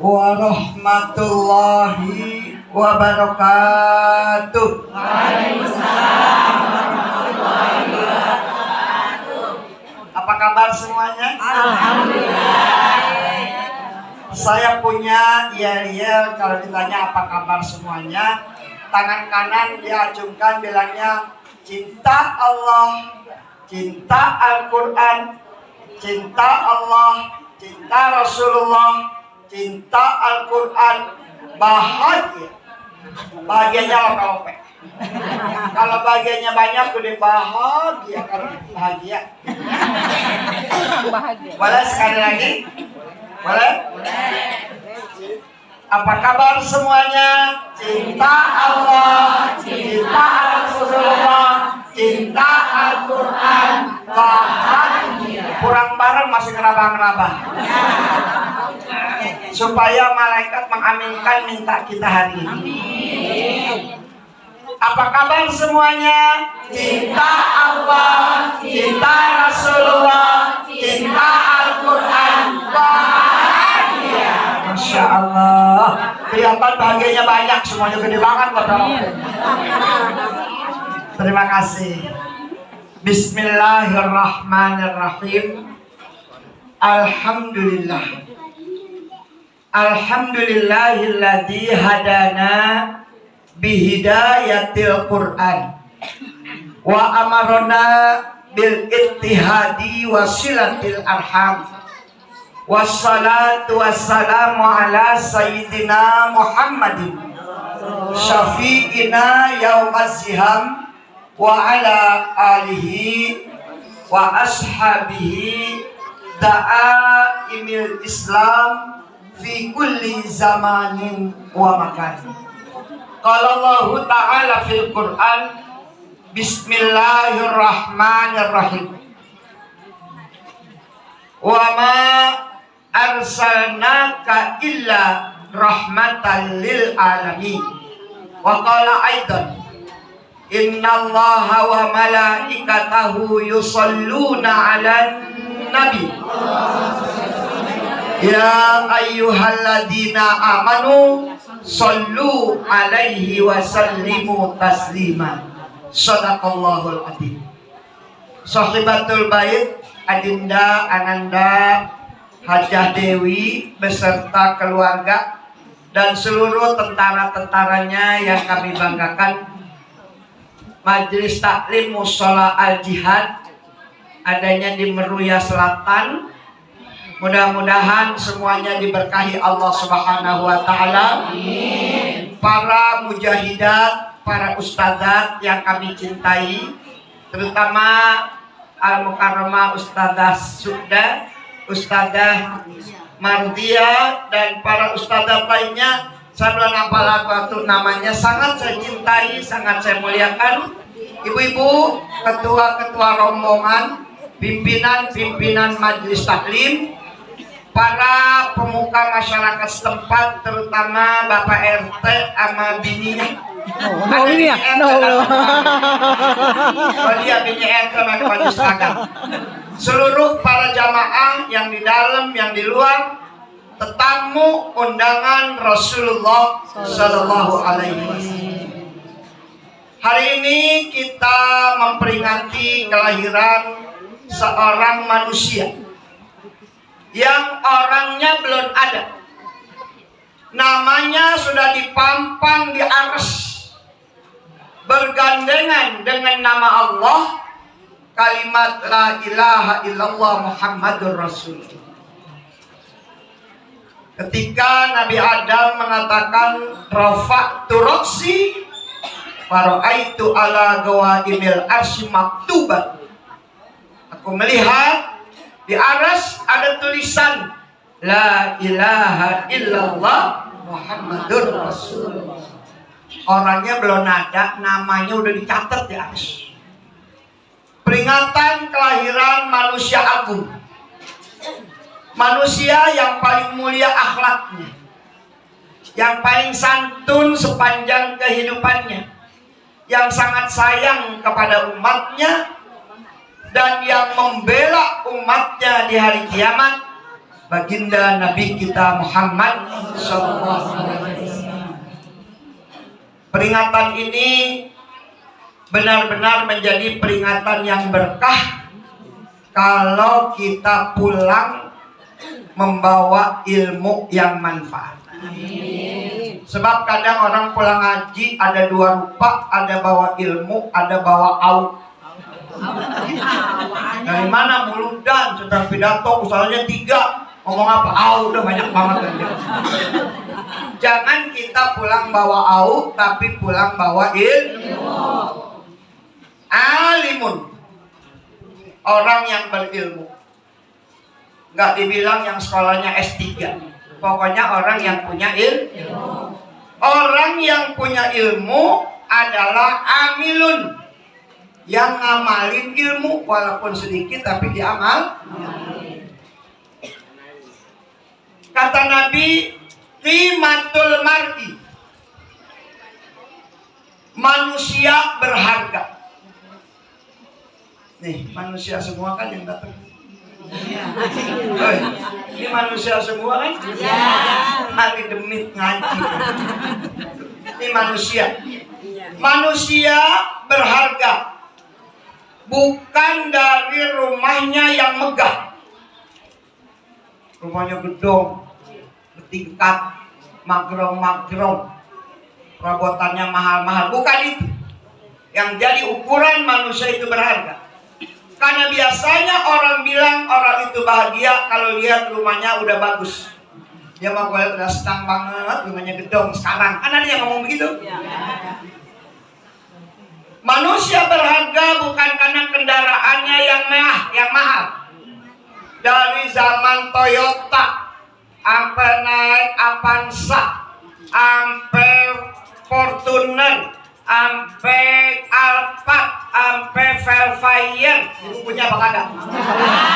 warahmatullahi wabarakatuh. Waalaikumsalam warahmatullahi wabarakatuh. Apa kabar semuanya? Alhamdulillah. Saya punya yel-yel kalau ditanya apa kabar semuanya, tangan kanan diacungkan bilangnya cinta Allah, cinta Al-Quran, cinta Allah, cinta Rasulullah, cinta Al-Quran, bahagia. Bahagianya lope-lope. Kalau bahagianya banyak udah bahagia, kalau bahagia. Boleh sekali lagi? Boleh? Apa kabar semuanya? Cinta Allah, cinta Rasulullah, cinta Al-Quran, bahagia. Kurang bareng masih ngerabah-ngerabah. Supaya malaikat mengaminkan minta kita hari ini. Apa kabar semuanya? Cinta Allah, cinta Rasulullah, cinta Al-Quran, bahagia. Masya Allah, kelihatan bahagianya banyak, semuanya gede banget loh. Terima kasih. Bismillahirrahmanirrahim. Alhamdulillah. Alhamdulillahilladzi hadana bihidayatil Qur'an wa amarona bil ittihadi wasilatil arham. Wassalatu wassalamu ala sayyidina Muhammadin syafi'ina yaumaz ziham wa ala alihi wa ashabihi da'aimil Islam fi kulli zamanin wa makan. Qala Allah Ta'ala fil Qur'an, Bismillahirrahmanirrahim. Wa ma arsalnaka illa rahmatan lil alamin. Wa qala aidan, innallaha wa malaikatahu yusalluna 'alan nabi. Ya ayyuhalladzina amanu sallu alaihi wa sallimu taslima. Shadaqallahul adzim. Sahibatul bait Adinda Ananda Hajah Dewi beserta keluarga dan seluruh tentara-tentaranya yang kami banggakan, Majelis Taklim Mushola Al-Jihad adanya di Meruya Selatan. Mudah-mudahan semuanya diberkahi Allah Subhanahu wa Ta'ala. Para mujahidat, para ustadzat yang kami cintai, terutama Al-Mukarramah Ustadzah Sukda, Ustadzah Mardia, dan para ustadzat lainnya. Saya belum hafal waktu namanya, sangat saya cintai, sangat saya muliakan. Ibu-ibu, ketua-ketua rombongan, pimpinan-pimpinan majelis taklim, para pemuka masyarakat setempat, terutama Bapak RT sama bininya. Oh iya, bini RT sama majelis taklim. Seluruh para jamaah yang di dalam, yang di luar, tetamu undangan Rasulullah Sallallahu Alaihi Wasallam. Hari ini kita memperingati kelahiran seorang manusia yang orangnya belum ada. Namanya sudah dipampang di arsy, bergandengan dengan nama Allah, kalimat la ilaha illallah Muhammadur Rasulullah. Ketika Nabi Adam mengatakan rafa'tu roksi fara'aitu ala gawaimil arsy maktuban, aku melihat di arsy ada tulisan la ilaha illallah Muhammadur Rasulullah. Orangnya belum ada, namanya udah dicatat di arsy. Peringatan kelahiran manusia agung, manusia yang paling mulia akhlaknya, yang paling santun sepanjang kehidupannya, yang sangat sayang kepada umatnya, dan yang membela umatnya di hari kiamat, baginda Nabi kita Muhammad sallallahu alaihi wasallam. Peringatan ini benar-benar menjadi peringatan yang berkah kalau kita pulang membawa ilmu yang manfaat. Sebab kadang orang pulang ngaji ada dua rupa, ada bawa ilmu, ada bawa au. Dari mana muludan, sedang pidato usalanya 3, ngomong apa? Au, udah banyak banget kan. Jangan kita pulang bawa au, tapi pulang bawa ilmu. Alimun, orang yang berilmu. Nggak dibilang yang sekolahnya S3. Pokoknya orang yang punya ilmu. Orang yang punya ilmu adalah amilun, yang ngamalin ilmu walaupun sedikit tapi diamal. Kata Nabi, qimatul mar'i, manusia berharga. Nih, manusia semua kan yang datang. Ini manusia semua kan? Hari demit ngaji. Ini manusia. Manusia berharga bukan dari rumahnya yang megah. Rumahnya gedong, bertingkat, magrong-magrong, perabotannya mahal-mahal. Bukan itu yang jadi ukuran manusia itu berharga. Karena biasanya orang bilang orang itu bahagia kalau lihat rumahnya udah bagus. Dia mau lihat udah senang banget, rumahnya gedong sekarang. Kan ada yang ngomong begitu? Manusia berharga bukan karena kendaraannya yang mewah, yang mahal. Dari zaman Toyota, sampai naik Avanza, sampai Fortuner, sampai Alphard, sampai Velfire. Ibu punya apa kagak?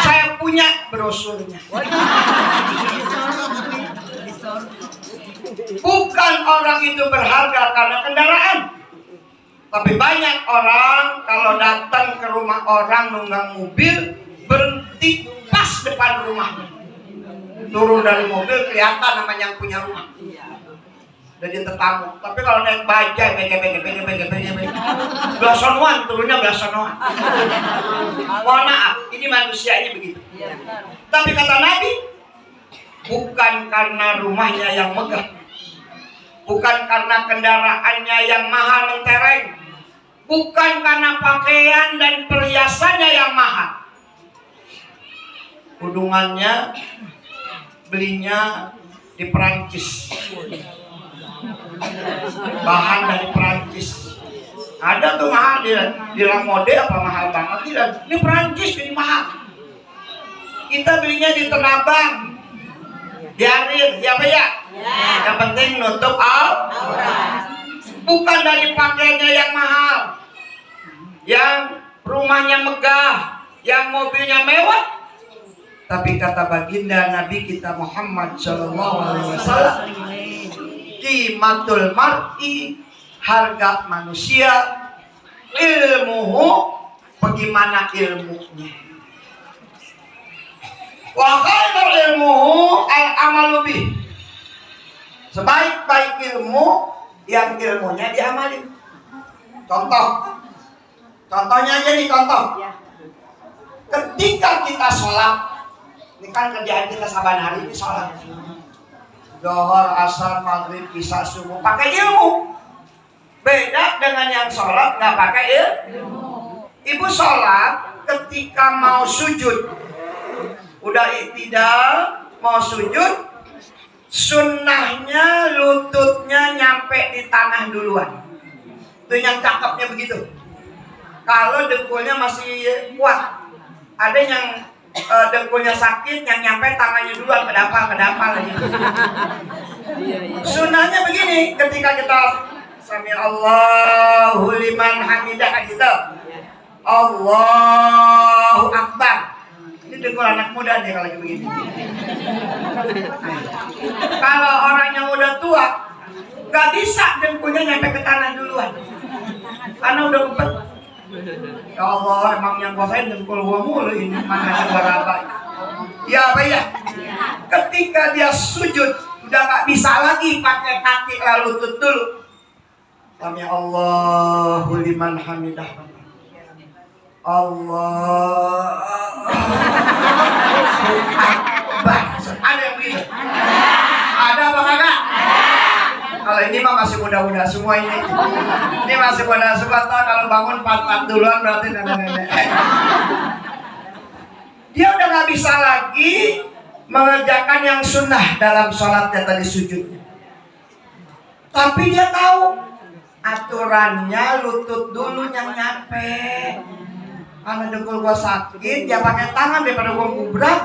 Saya punya brosurnya. Bukan orang itu berharga karena kendaraan, tapi banyak orang kalau datang ke rumah orang nunggang mobil, berhenti pas depan rumahnya. Turun dari mobil kelihatan namanya yang punya rumah. Jadi tetamu. Tapi kalau naik bajai, belasonuan, turunnya belasonuan. Mohon maaf, ini manusianya begitu. Tapi kata Nabi, bukan karena rumahnya yang megah, bukan karena kendaraannya yang mahal mentereng, bukan karena pakaian dan perhiasannya yang mahal. Udungannya belinya di Perancis, bahan dari Perancis. Ada tuh mahal di Lamode apa mahal banget tidak? Ini Perancis ini mahal. Kita belinya di Tenabang, di Arir, siapa ya? Yang penting nutup aurat. Bukan dari pakaiannya yang mahal, yang rumahnya megah, yang mobilnya mewah. Tapi kata baginda Nabi kita Muhammad sallallahu alaihi wasallam, qimatul mar'i, harga manusia, ilmuhu, bagaimana ilmunya. Wa khairul ilmuhu al-amalu bih, sebaik-baik ilmu yang ilmunya diamalin. Contohnya aja nih, ketika kita sholat, ini kan kerjaan kita saban hari ini sholat, Zuhur, asar, maghrib, isya, subuh, pakai ilmu. Beda dengan yang sholat nggak pakai ilmu. Ibu sholat ketika mau sujud, udah iktidal mau sujud, sunnahnya lututnya nyampe di tanah duluan. Itu yang cakepnya begitu. Kalau dengkulnya masih kuat, ada yang dengkulnya sakit, yang nyampe tangannya duluan, kedapal lagi. Sunnahnya begini, ketika kita sami Allahu liman hamidah gitu, Allahu Akbar. Ini dengkul anak muda nih kalau begini. Kalau orang yang udah tua, gak bisa dengkulnya nyampe ke tanah duluan, karena udah empet. Ya Allah, emang yang kuasain dengkul gua mulu ini, mana yang berapa? Ya apa ya? Ketika dia sujud udah nggak bisa lagi pakai kaki lalu lutut dulu. Sami Allahu liman hamidah. Allah Akbar. Ada yang begitu? Ada apa kagak? Kalau ini mah masih muda-muda semua ini. Ini masih muda semua. Kalau bangun 4 duluan berarti nenek-nenek. Dia udah nggak bisa lagi mengerjakan yang sunnah dalam sholatnya tadi sujudnya. Tapi dia tahu aturannya lutut dulu yang nyampe. Karena dengkul gua sakit, dia pakai tangan daripada gua ngubrak.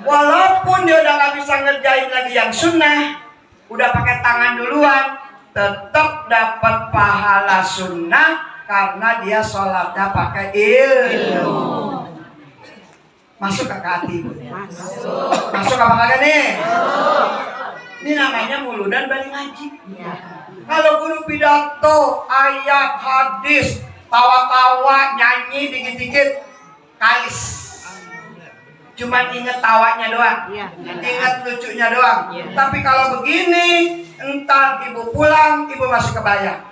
Walaupun dia udah nggak bisa ngerjain lagi yang sunnah, udah pakai tangan duluan, tetap dapat pahala sunnah karena dia sholatnya pakai ilmu. Masuk ke hati? Masuk apa kagak nih? Ini namanya muludan balik ngaji. Kalau guru pidato, ayat, hadis, tawa-tawa, nyanyi dikit-dikit, kalis. Cuma inget tawanya doang, inget lucunya doang. Tapi kalau begini, entar ibu pulang, ibu masih kebayang.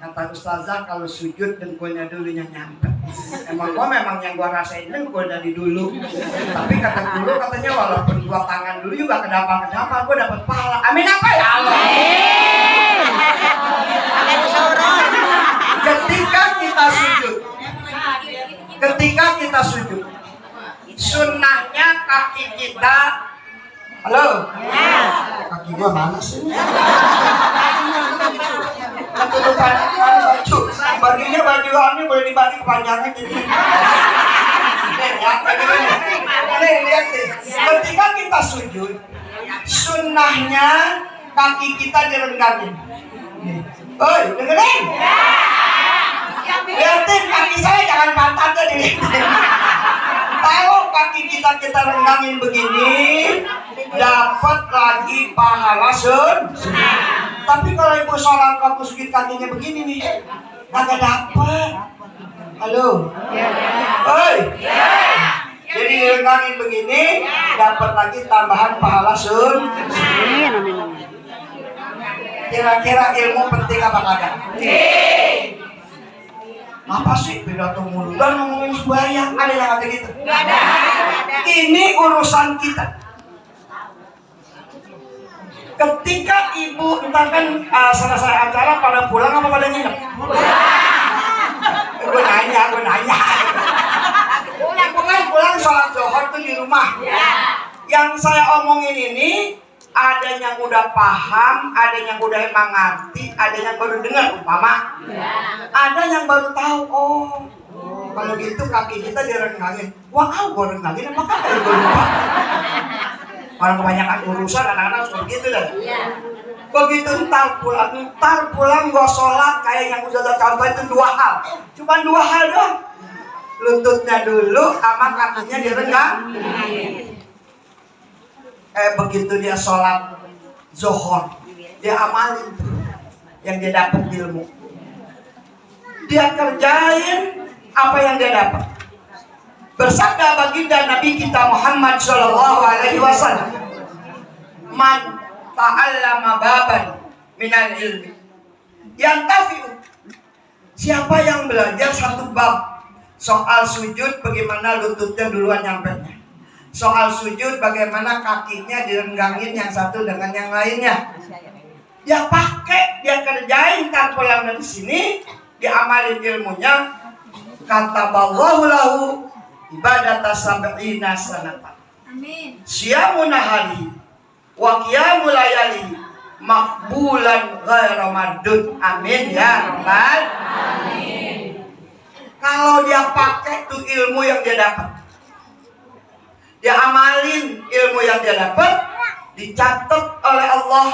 Kata ustazah kalau sujud dengkulnya dulu yang nyampe. Emang yang gua rasain dengkul dari dulu. Tapi kata guru katanya walaupun gua tangan dulu juga kenapa gua dapat pahala. Amin apa ya Allah? Ketika kita sujud, sunnahnya kaki kita, halo, kaki gua mana sih? Ketutupan baju, baginya baju ini boleh dibagi kepanjangan jadi. Nih, lihat nih. Ketika kita sujud, sunnahnya kaki kita direnggangin. Oi, dengerin. Lihatin kaki saya jangan pantatnya dilihatin. Kalau kaki kita renggangin begini, dapat lagi pahala sunnah. Tapi kalau ibu sholat waktu sujud kakinya begini nih, kagak dapat. Halo. Oi. Jadi renggangin begini, dapat lagi tambahan pahala sunnah. Kira-kira ilmu penting apa kagak? Apa sih pidato muludan ngomongin sembahyang? Ada yang kata gitu? Gak ada. Ini urusan kita. Ketika ibu entar kan selesai acara pada pulang apa pada nginep? Gue nanya. Pulang sholat zuhur tuh di rumah. Yang saya omongin ini ada yang udah paham, ada yang udah emang ngerti, ada yang baru dengar umpama. Ada yang baru tahu, oh kalau gitu kaki kita direnggangin. Wah, gue renggangin apa kaki gue lupa. Orang kebanyakan urusan anak-anak seperti itu dah. Begitu ntar pulang gue sholat kayak yang udah contoh itu 2 hal. Cuma 2 hal doang. Lututnya dulu sama kakinya direnggang. Begitu dia sholat zuhur, dia amalin yang dia dapat ilmu. Dia kerjain apa yang dia dapat. Bersabda baginda Nabi kita Muhammad SAW, man ta'allama baban minal ilmi yantafi'u. Siapa yang belajar satu bab soal sujud, bagaimana lututnya duluan nyampenya, soal sujud bagaimana kakinya direnggangin yang satu dengan yang lainnya, dia pakai, dia kerjain, kan pulang dari sini diamalin ilmunya. Kata ballahu lahu ibadata sab'ina sanatan. Amin. Siyamu nahari wa qiyamu layali makbulan ghairu mardud. Amin ya rabbal alamin. Kalau dia pakai tuh ilmu yang dia dapat, dia amalin ilmu yang dia dapat, dicatat oleh Allah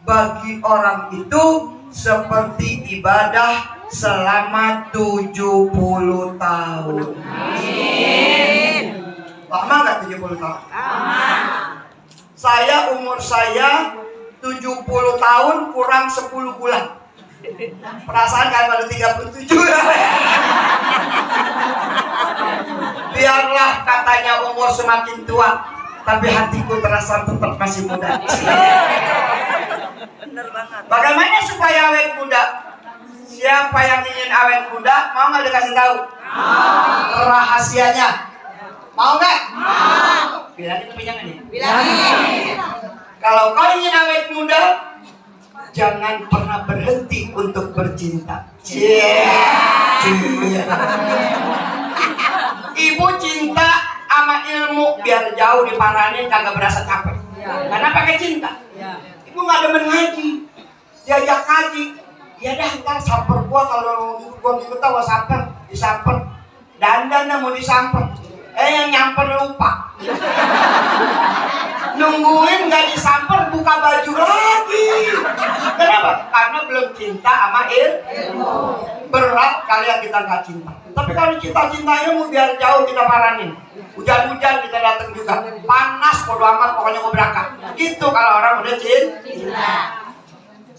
bagi orang itu seperti ibadah selama 70 tahun. Amin. Lama gak 70 tahun? Lama. Umur saya 70 tahun kurang 10 bulan. Perasaan kan baru 37 ya. Biarlah katanya umur semakin tua, tapi hatiku terasa tetap masih muda. Bagaimana supaya awet muda? Siapa yang ingin awet muda, mau nggak dikasih tahu? Rahasianya. Mau nggak? Bilangin tapi jangan ya. Bilangin. Kalau kau ingin awet muda, jangan pernah berhenti untuk bercinta. Ibu cinta sama ilmu biar jauh diparanin kagak berasa capek. Karena pakai cinta. Ibu nggak demen ngaji, diajak ngaji. Ya dah ntar samper gua kalau gua gitu tahu samper, disamper. Dandan mau disamper. Yang nyamper lupa. Nungguin nggak disamper buka baju lagi. Kenapa? Karena belum cinta sama ilmu. Berat kalian kita nggak cinta. Tapi kalau cinta ilmu biar jauh kita paranin. Hujan-hujan kita datang juga. Panas bodo amat pokoknya mau berangkat. Gitu kalau orang udah cinta.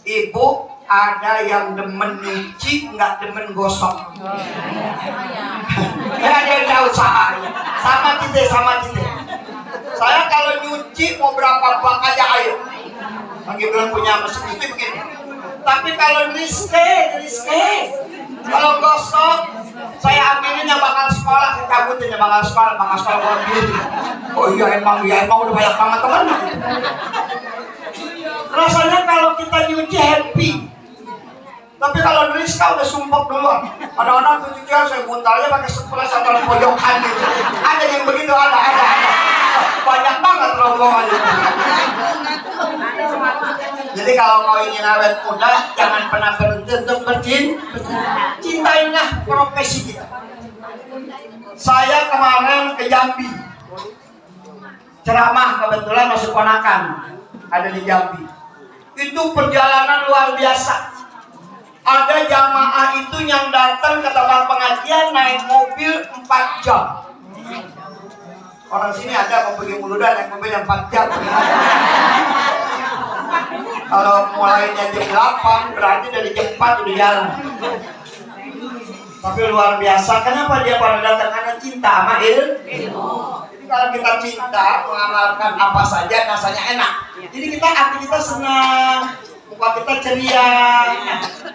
Ibu ada yang demen nyuci nggak demen gosok. Ya ada yang tahu saya. Sama kita. Saya kalau nyuci mau berapa bak aja air. Lagi belum punya mesin itu begini. Tapi kalau rizke. Kalau gosok, saya ambilin yang bakal sekolah, saya cabutin yang bakal sekolah kalau gitu. Oh iya emang udah banyak banget teman. Rasanya kalau kita nyuci happy. Tapi kalau Rizka udah sumpah duluan. Kadang-kadang tuh cucian saya buntalnya pakai sepuluh atau pojokan gitu. Ada yang begitu, ada. Banyak banget rombongannya. Jadi kalau kau ingin awet muda, jangan pernah berhenti untuk bercinta. Cintailah profesi kita. Saya kemarin ke Jambi. Ceramah kebetulan masuk ponakan. Ada di Jambi. Itu perjalanan luar biasa. Ada jamaah itu yang datang ke tempat pengajian naik mobil 4 jam. Orang sini ada mau pergi Muludan naik mobil yang 4 jam. Kalau mulainya jam 8 berarti dari jam 4 udah jalan. Tapi luar biasa. Kenapa dia pada datang? Karena cinta sama ilmu. Jadi kalau kita cinta mengamalkan apa saja rasanya enak. Jadi hati kita senang, muka kita ceria.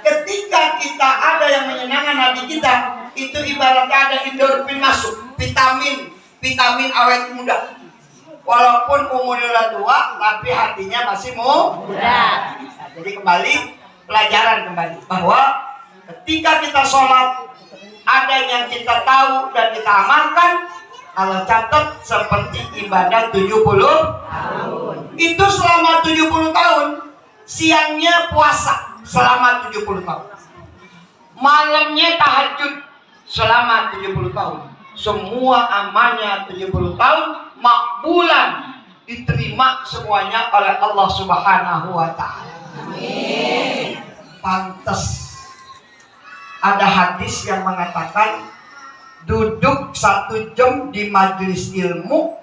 Ketika kita ada yang menyenangkan hati kita, itu ibaratnya ada endorfin masuk, vitamin awet muda. Walaupun umurnya udah tua, tapi hatinya masih muda. Jadi pelajaran kembali bahwa ketika kita sholat, ada yang kita tahu dan kita amalkan, Allah catat seperti ibadah 70 tahun. Itu selama 70 tahun, siangnya puasa selama 70 tahun. Malamnya tahajud selama 70 tahun. Semua amalnya 70 tahun makbulan, diterima semuanya oleh Allah Subhanahu wa taala. Amin. Pantes ada hadis yang mengatakan duduk 1 jam di majelis ilmu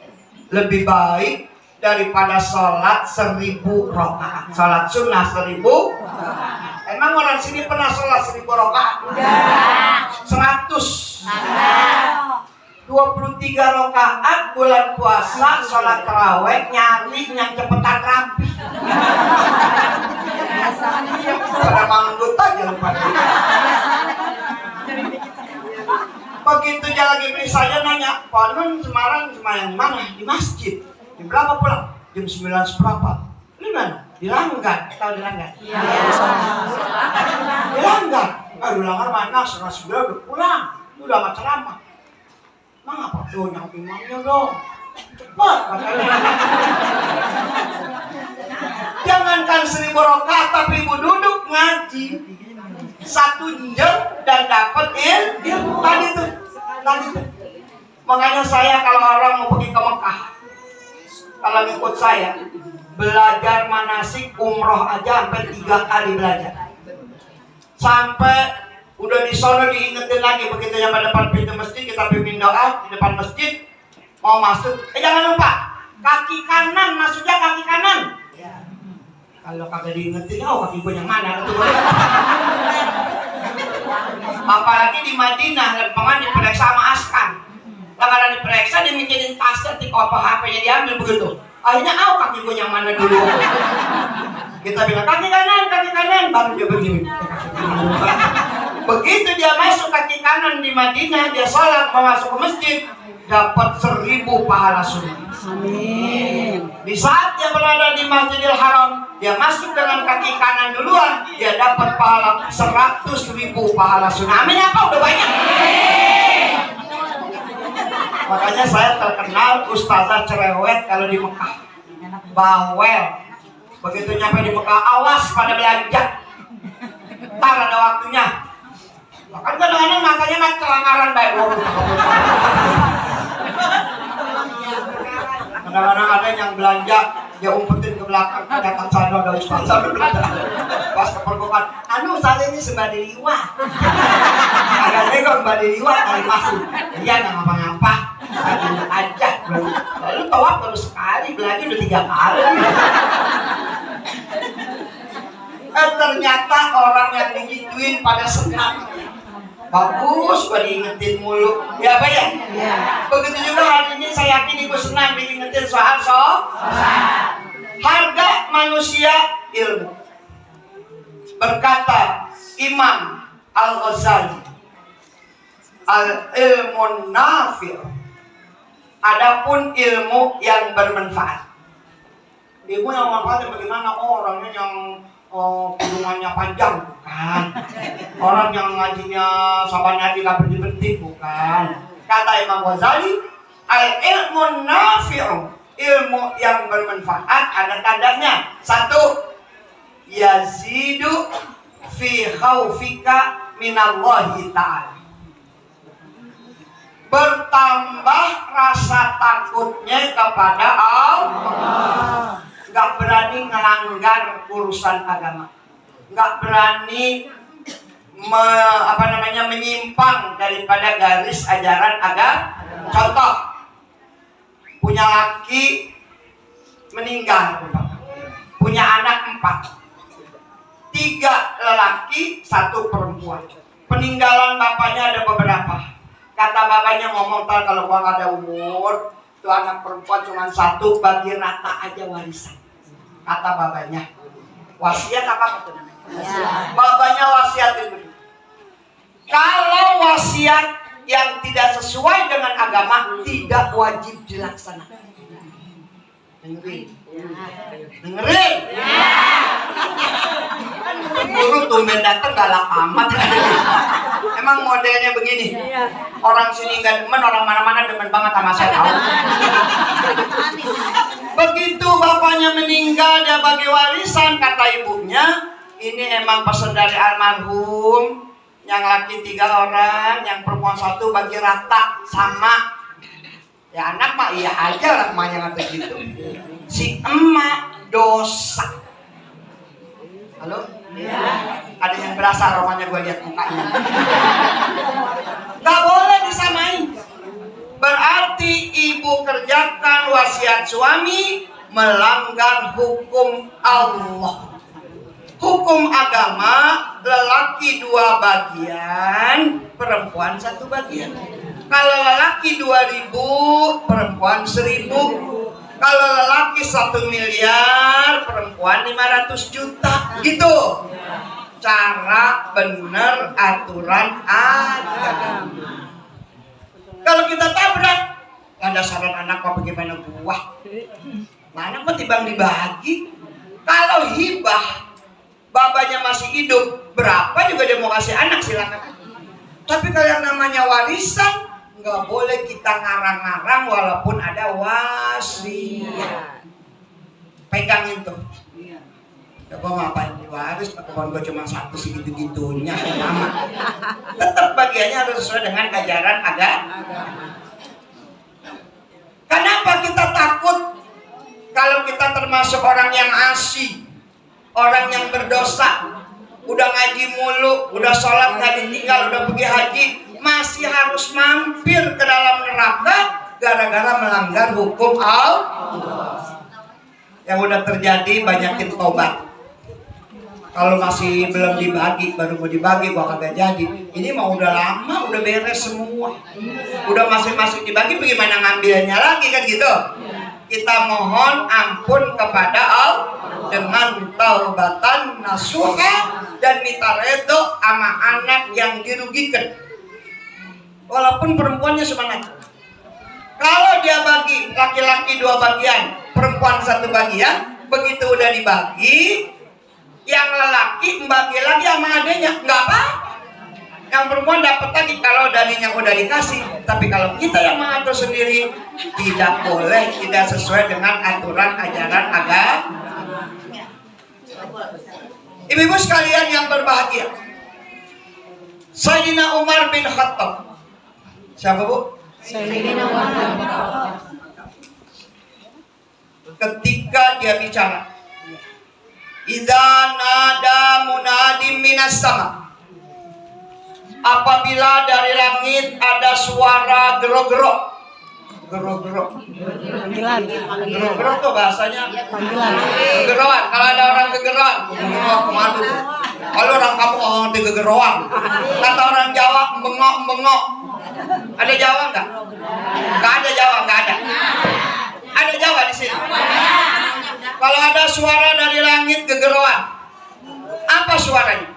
lebih baik daripada sholat 1000 rakaat. Sholat sunnah 1000 rakaat. Emang orang sini pernah sholat 1000 rakaat? Enggak. 100. Enggak. 23 rakaat bulan puasa sholat tarawih nyari yang cepetan rapi. Pada manggut aja lupa. Begitu dia lagi beli saya nanya, Pak Nun Semarang semayang mana? Di masjid. Jam berapa pulang? Jam 9 seperempat. Di mana? Di Langgar. Tahu di Langgar? Iya. Di Langgar. Di Langgar mana? Setengah 9 udah pulang. Udah nggak ceramah. Mang apa tuh yang imamnya dong? Cepat. Jangankan 1000 rakaat, tapi ibu duduk ngaji 1 jam dan dapat ilmu. Tadi tuh. Makanya saya kalau orang mau pergi ke Mekah, kalau ngikut saya belajar manasik umroh aja sampai 3 kali belajar. Sampai udah di sono diingetin lagi, begitu nyampe depan pintu masjid kita pimpin doa di depan masjid mau masuk. Jangan lupa kaki kanan, maksudnya kaki kanan. Kalau kagak diingetin, kaki gue yang mana? Apalagi di Madinah, lempengan diperiksa sama askan. Langgaran diperiksa, dimikinin pasir, apa HP-nya diambil begitu. Akhirnya, kaki gue yang mana dulu? Kita bilang kaki kanan, baru dia begini. Begitu dia masuk kaki kanan di Madinah, dia sholat mau masuk ke masjid, dapat 1000 pahala sunnah. Amin. Di saat dia berada di Masjidil Haram, dia masuk dengan kaki kanan duluan, dia dapat pahala 100.000 pahala sunnah. Amin apa? Udah banyak. Makanya saya terkenal ustazah cerewet kalau di Mekah. Bawel. Begitu nyampe di Mekah, awas pada belanja. Ntar ada waktunya. Kan kadang-kadang matanya mat kelangaran baik. Kadang-kadang ada yang belanja, dia umpetin ke belakang, kelihatan sana ada ustazah belanja. Pas kepergok, saya ini sembari liwat. Agak negok sembari liwat kali masuk. Iya nggak ngapa-ngapa, saya aja. Lalu tawaf baru sekali, belanja udah 3 kali. Ternyata orang yang digituin pada senang. Bagus, gue diingetin mulu. Ya apa ya? Ya. Begitu juga hari ini saya yakin ibu senang diingetin soal harga manusia ilmu. Berkata Imam Al-Ghazali, al-ilmun nafi', adapun ilmu yang bermanfaat. Ilmu yang bermanfaat bagaimana? Orangnya yang hubungannya panjang, bukan. Orang yang ngajinya sampai ngaji gak berhenti, bukan. Kata Imam Ghazali, al-ilmu nafi'u, ilmu yang bermanfaat ada tandanya. 1, yazidu fi khaufika minallahi ta'ala. Bertambah rasa takutnya kepada Allah. Gak berani ngelanggar urusan agama, gak berani menyimpang daripada garis ajaran agama. Contoh, punya laki meninggal, punya anak 4, 3 lelaki 1 perempuan. Peninggalan bapaknya ada beberapa. Kata bapaknya ngomong, kalau gua gak ada umur, tuh anak perempuan cuma 1, bagi rata aja warisan. Kata babanya, wasiat apa tuh namanya? Ya. Babanya wasiat itu. Kalau wasiat yang tidak sesuai dengan agama tidak wajib dilaksanakan. Dengerin. Dengerin. Guru tumben datang galak amat. Emang modelnya begini. Orang sini nggak demen, orang mana-mana demen banget sama saya tahu. Begitu bapaknya meninggal, dia bagi warisan, kata ibunya, ini emang pesan dari almarhum. Yang laki 3 orang, yang perempuan 1, bagi rata sama. Ya anak mah iya aja lah, emaknya kata gitu. Si emak dosa. Halo? Ya. Ada yang berasa romanya, gue lihat mukanya. Gak boleh disamain. Berarti ibu kerjakan wasiat suami melanggar hukum Allah. Hukum agama, lelaki 2 bagian, perempuan 1 bagian. Kalau lelaki 2.000, perempuan 1.000. Kalau lelaki 1 miliar, perempuan 500 juta. Gitu. Cara benar aturan agama. Kalau kita tabrak, ada saran anak kok bagaimana buah. Mana kok timbang dibagi. Kalau hibah, bapaknya masih hidup, berapa juga dia mau kasih anak, silakan. Tapi kalau yang namanya warisan, nggak boleh kita ngarang-ngarang walaupun ada wasiat. Pegangin tuh. Gue ngapain diwaris, kebun gue cuma 1 segitu-gitunya, mama. Tetap bagiannya harus sesuai dengan ajaran agama. Kenapa kita takut kalau kita termasuk orang yang asih, orang yang berdosa, udah ngaji mulu, udah sholat nggak ditinggal, udah pergi haji, masih harus mampir ke dalam neraka gara-gara melanggar hukum Allah. Yang udah terjadi, banyakin tobat. Kalau masih belum dibagi, baru mau dibagi, gua kagak jadi. Ini mah udah lama, udah beres semua. Udah masing-masing dibagi, bagaimana ngambilnya lagi kan gitu? Kita mohon ampun kepada Allah dengan taubatan nasuha dan minta redo sama anak yang dirugikan. Walaupun perempuannya semangat. Kalau dia bagi laki-laki 2 bagian, perempuan 1 bagian, begitu udah dibagi, yang lelaki membagi lagi sama adanya, nggak apa-apa. Yang perempuan dapat lagi kalau darinya udah dikasih. Tapi kalau kita yang mengatur sendiri, tidak boleh, tidak sesuai dengan aturan ajaran agama. Ibu-ibu sekalian yang berbahagia, Sayyidina Umar bin Khattab. Siapa bu? Sayyidina Umar bin Khattab. Ketika dia bicara, idza nada munadim minas sama, apabila dari langit ada suara gero-gero. Gero-gero. Panggilan. Gero-gero tuh bahasanya Panggilan. gegeroan. Kalau ada orang gegeroan, kemana tuh? Kalau orang kampung di gegeroan. Kata orang Jawa bengok-bengok. Ada Jawa enggak? Enggak ada Jawa, enggak ada. Ada Jawa di sini. Kalau ada suara dari langit gegeroan, apa suaranya?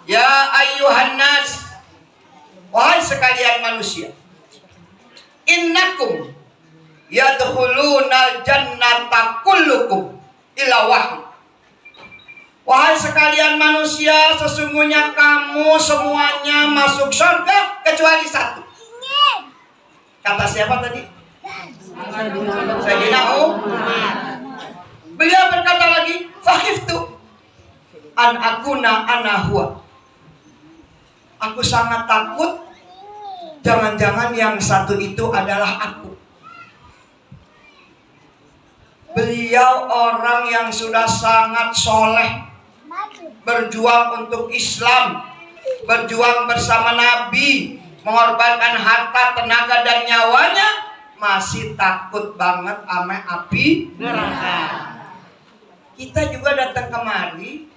Ya ayyuhan nas, wahai sekalian manusia, innakum yadkhulunal jannata kullukum illa wahid. Wahai sekalian manusia, sesungguhnya kamu semuanya masuk surga kecuali 1. Kata siapa tadi? Sayyidina Umar. Beliau berkata lagi, fakhiftu an akuna ana huwa. Aku sangat takut jangan-jangan yang 1 itu adalah aku. Beliau orang yang sudah sangat soleh, berjuang untuk Islam, berjuang bersama Nabi, mengorbankan harta, tenaga dan nyawanya, masih takut banget sama api neraka. Kita juga datang kemari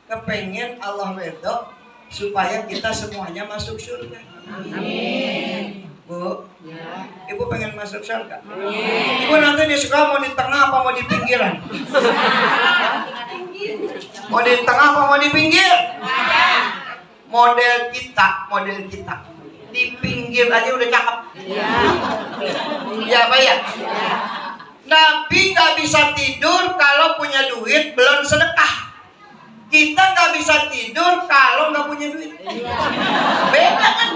kepengen Allah redho supaya kita semuanya masuk surga. Amin. Bu, ya. Ibu pengen masuk surga? Amin. Ibu nanti di sekolah mau di tengah apa mau di pinggiran? Mau di tengah apa mau di pinggir? Model kita di pinggir aja udah cakep. Ya apa ya? Nabi gak bisa tidur kalau punya duit belum sedekah. Kita gak bisa tidur kalau gak punya duit. Beda kan?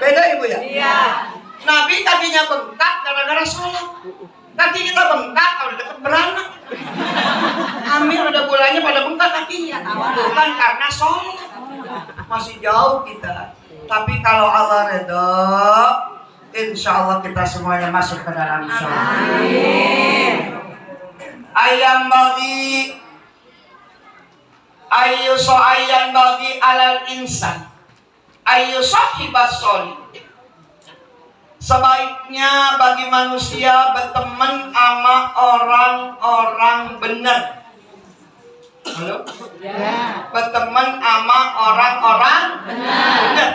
Beda ibu ya? Nabi kakinya bengkak gara-gara sholat. Kaki kita bengkak kalau deket beranak. Hamil ada bulannya pada bengkak kakinya. Bukan karena sholat. Masih jauh kita. Tapi kalau Allah redho, insya Allah kita semuanya masuk ke dalam surga. Ayam bagi alal insan ayu sahibas solih. Sebaiknya bagi manusia berteman sama orang-orang benar. Halo? Ya. Berteman sama orang-orang benar.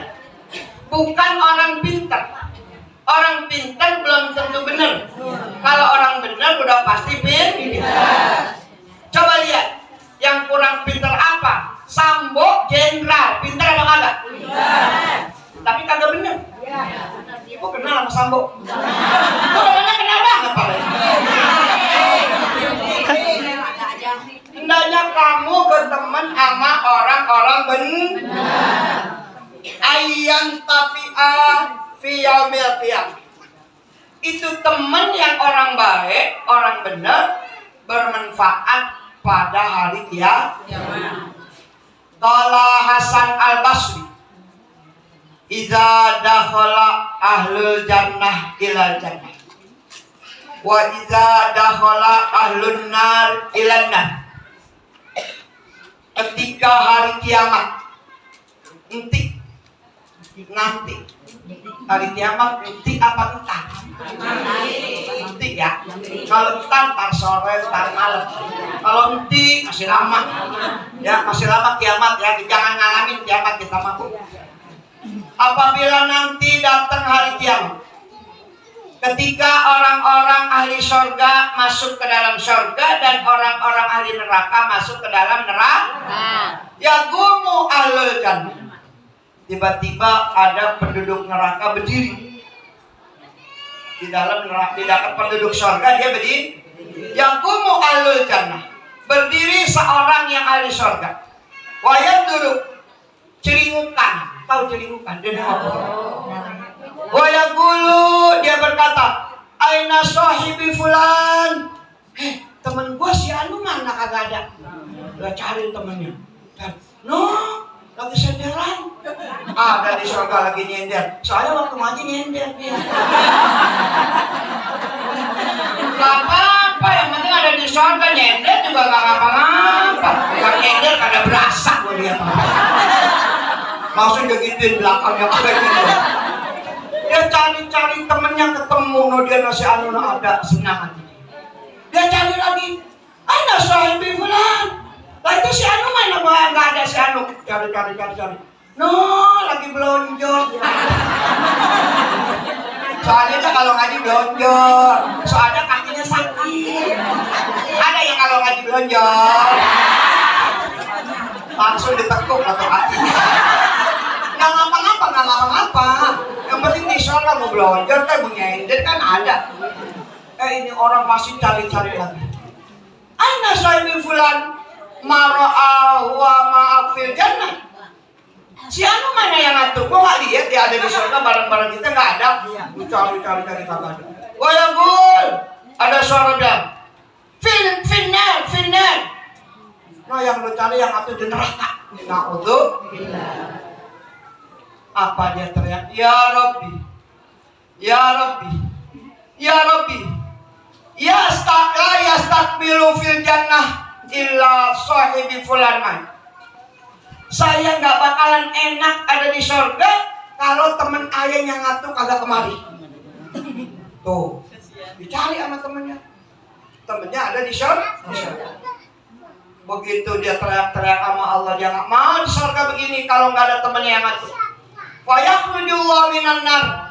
Bukan orang pintar. Orang pintar belum tentu benar. Kalau orang benar udah pasti pintar. Coba lihat, yang kurang pintar apa? Sambo jenderal, pintar apa kagak? Pintar. Tapi kagak benar. Ibu kenal sama Sambo? Kenal banget paling. Hendaknya kamu berteman sama orang-orang benar. Ayyan tafi'ah fi yaumil qiyamah. Itu teman yang orang baik, orang benar, bermanfaat pada hari kiamat. Qala Hasan Al-Basri, idza dakhala ahlul jannah ilal jannah wa idza dakhala ahlun nar ilan nar. Ketika hari kiamat, nanti hari kiamat nanti apa entar? Nanti ya. Kalau entar sore, ntar malam. Kalau nanti masih lama, ya masih lama kiamat ya, jangan ngalamin kiamat kita mampu. Apabila nanti datang hari kiamat, ketika orang-orang ahli surga masuk ke dalam surga dan orang-orang ahli neraka masuk ke dalam neraka, ya gumu ahlul jannah. Tiba-tiba ada penduduk neraka berdiri di dalam neraka, di dalam penduduk surga dia berdiri. Ya gumu ahlul jannah, berdiri seorang yang ahli surga. Wayang duduk, ceringukan, tahu ceringukan? Dia Wayang gulu, dia berkata, aina sahibi fulan. Temen gua si Anu mana kagak ada. Lah cari temennya. No, lagi senderan. Ada di surga lagi nyender. Soalnya waktu ngaji nyender dia. Gak apa-apa, yang penting ada di surga nyender juga gak apa-apa. Bukan nyender kagak berasa gua lihat. Langsung digituin belakangnya kayak gitu. Dia cari-cari temennya ketemu, no dia nasi anu no ada senang hati. Dia cari lagi, ada sahibi fulan. Lah itu si anu mana gua nggak ada si anu. Cari. No lagi belonjol. Soalnya kan kalau ngaji belonjol, soalnya kakinya sakit. Ada yang kalau ngaji belonjol langsung ditekuk atau kakinya. Nggak ngapa-ngapa. Yang penting di sana mau belonjol kan mau nyender kan ada. Ini orang masih cari-cari lagi. Aina sahibi fulan mara'ahu wa ma'afil jannah. Si anu mana yang ngatur? Gua nggak lihat dia ada di surga, barang-barang kita nggak ada. Cari kagak ada. Wayangul, ada suara dia. Finnar. Nah yang lu cari yang ngatur di neraka. Na'udzubillah. Apa dia teriak? Ya Rabbi, yastakbilu fil jannah illa sahibi fulan man. Saya nggak bakalan enak ada di surga kalau teman ayah yang ngatur kagak kemari. Tuh, dicari sama temennya. Temennya ada di surga. Begitu dia teriak-teriak sama Allah, dia nggak mau di surga begini kalau nggak ada temennya yang ngatur. Fayakhrujullaha minan nar.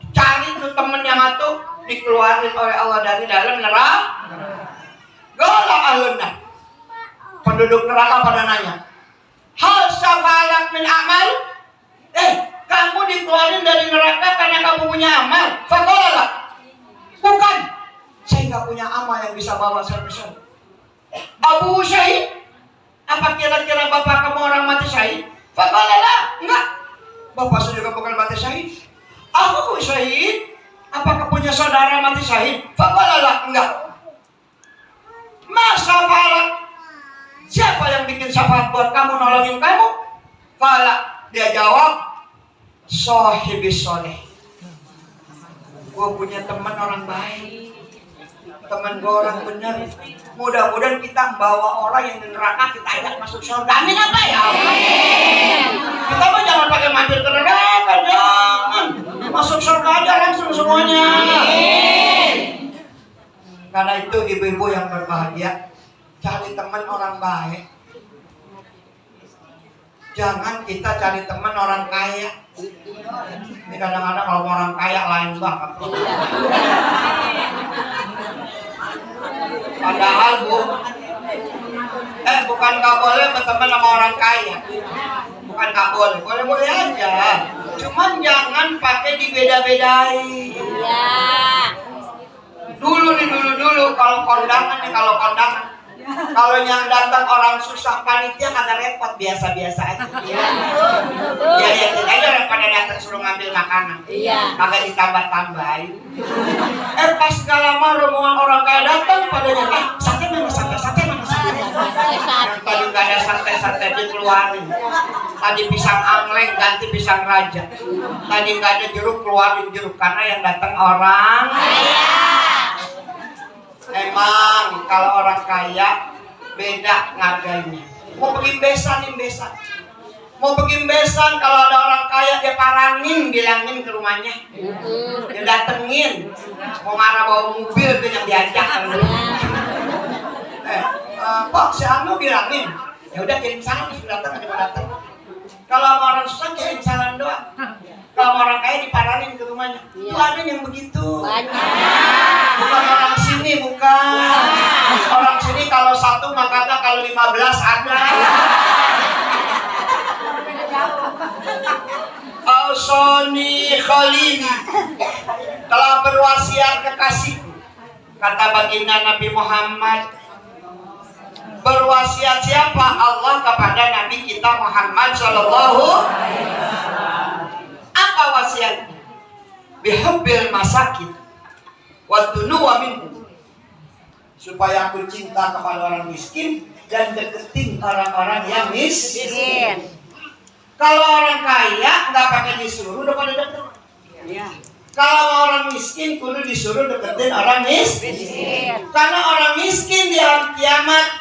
Cari tuh temen yang ngatur, dikeluarin oleh Allah dari dalam neraka. Gala ahlun nar. Penduduk neraka pada nanya, hal syafa'alak min amal? Kamu dikeluarin dari neraka karena kamu punya amal? Faqala, bukan, saya nggak punya amal yang bisa bawa saya ke surga. Abu syahid, apa kira-kira bapak kamu orang mati syahid? Faqala, enggak. Bapak saya juga bukan mati syahid. Aku syahid. Apakah punya saudara mati syahid? Faqala, enggak. Masa falak? Siapa yang bikin syafaat buat kamu, nolongin kamu? Fala, dia jawab, sahibis soleh. Gue punya teman orang baik, teman gue orang benar. Mudah-mudahan kita membawa orang yang di neraka kita ajak masuk surga. Amin apa ya? Kita mah jangan pakai mampir ke neraka, jangan. Masuk surga aja langsung semuanya. Karena itu ibu-ibu yang berbahagia, cari teman orang baik. Jangan kita cari teman orang kaya. Ini kadang-kadang kalau orang kaya lain banget. Padahal bukan gak boleh berteman sama orang kaya. Bukan gak boleh, boleh-boleh aja. Cuman jangan pakai dibeda-bedai. Dulu kalau kondangan. Kalau yang datang orang susah, panitia kagak repot, biasa-biasa aja. Ya liatin aja orang pada datang suruh ngambil makanan. Kagak ditambah-tambahin. Pas gak lama rombongan orang kaya datang, pada nyata, sate mana. Yang tadi gak ada sate dikeluarin. Tadi pisang angleng ganti pisang raja. Tadi gak ada jeruk, keluarin jeruk. Karena yang datang orang kaya. Emang kalau orang kaya beda harganya. Mau pergi besan, Mau pergi besan, kalau ada orang kaya dia parangin, bilangin ke rumahnya. Dia datengin. Mau marah bawa mobil dia yang diajak. rampok, si Anu bilangin, ya udah kirim salam, sudah datang, datang. Kalau sama orang susah kirim salam doang. Kalau sama orang kaya diparanin ke rumahnya. Itu ada yang begitu. Banyak. Bukan orang sini, bukan. Orang sini kalau satu makanya kalau 15 ada. Al-Soni Khalili telah berwasiat kekasihku, kata baginda Nabi Muhammad. Berwasiat siapa? Allah kepada Nabi kita Muhammad Sallallahu Alaihi Wasallam. Apa wasiatnya? Bihubbil masakin wa dunuwa minhum, supaya aku cinta kepada orang miskin dan deketin orang-orang yang miskin. Kalau orang kaya nggak pakai disuruh, udah pada deket. Kalau orang miskin kudu disuruh deketin orang miskin. Karena orang miskin di hari kiamat